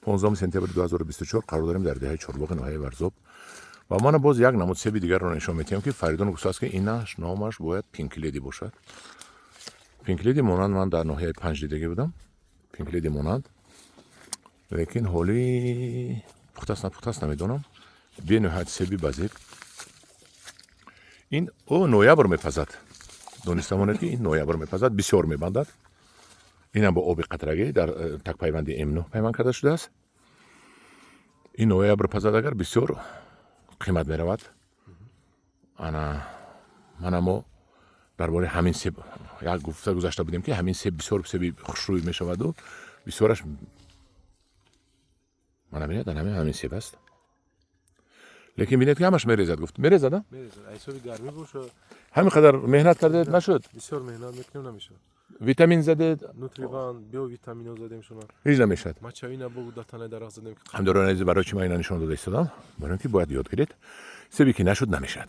15 سپتامبر 2024 قرار داریم در دهه چورلوغ نهایی ورزوب و من باز یک نمود سبی دیگر رو نشون میدیم که فریدون گفته است که اینش نامش باید پینک لیدی باشد. پینک لیدی مانند من در ناحیه 5 دیدگی بودم. پینک لیدی مانند. لیکن حالی پخته است نمیدونم. به نهایت سبی بازی. این او نویابر میپزد. دونستم که این نویابر میپزد بسیار میبندد. این هم با آب قطرگی در تک پیوندی M9 پیوند کرده شده است. این نویابر پزد اگر بسیار قیمت می رود. من اما درباره همین سب یک گفته گذاشته بودیم که همین سب بسیار سبی خوشروی می شود و بسیارش من نمی‌دونم همین سب است. لیکن بینید که همش میریزد گفت میریزد ها؟ میریزد. ایسوی گرمی باشه. همین قدر مهنت کرده نشد. بسیار مهنت میکنیم نمیشه. ویتامین زده. نوتریوان بیو ویتامینو زدیم شما. هیچ نمیشد. ما چایی نبود داتانه درخت زدیم که هم دورانیزی برای چی من اینا نشون داده ایستادم؟ برای اینکه باید یاد گیرید. سبی که نشد نمیشد.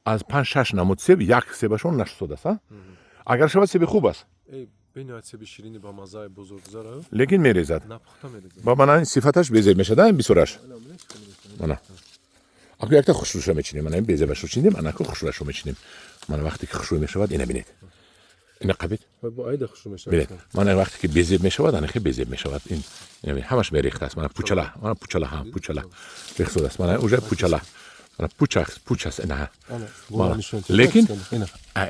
از 5-6 نمود سب یک سبشون نشد است. اگر شود سب خوب است. ای بینایت سب شیرینی با مزه بزرگزاره. لیکن میریزد. نپخته میریزد. با من این صفتش بیزه میشد این بیسورش. نه. اگه یک تا خوشروش میچینیم من این بیزه بشو چینیم من اگه خوشروش میچینیم من وقتی که خوشرو میشود اینو ببینید. این قبید. با اید خوشرو میشه. ببینید من وقتی که بیزه میشود انا خیلی بیزه میشود این همش میریخته است من پوچلا هم پوچلا ریخته است من اوجه پوچلا من پوچاس نه لیکن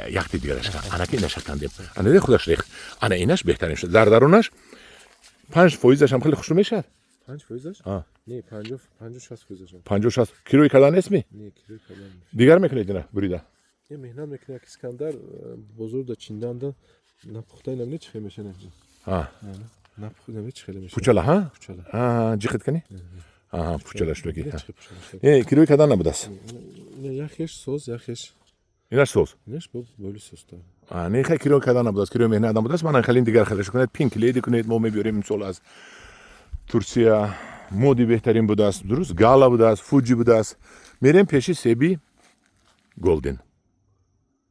یک دیگرش که انا که نشکندیم انا خودش ریخت انا اینش بهترین شد در درونش 5% هم خیلی خوشرو میشه 5%؟ نه 50-60%. 50-60 کیلویی کردن اسمی؟ نه کیلویی کردن. دیگر میکنید نه بریده. یه مهنت میکنه که اسکندر بزرگ چیندن ده نپخته اینم چه میشه نه. نپخته اینم چه میشه. پوچلا ها؟ پوچلا. جیخت کنی؟ پوچلاش بگی. کیلویی کردن نبود است. نه یخش سوز یخش. اینش سوز. اینش بولی سوز داره. نه خیلی کیلو کردن نبود است. کیلو مهنت نبود است. من خیلی دیگر خریدش کنید پینک لیدی کنید ما میبریم سال از ترکیه مودی بهترین بوده است. درست گالا بوده است. فوجی بوده است. میریم پیشی سبی گلدن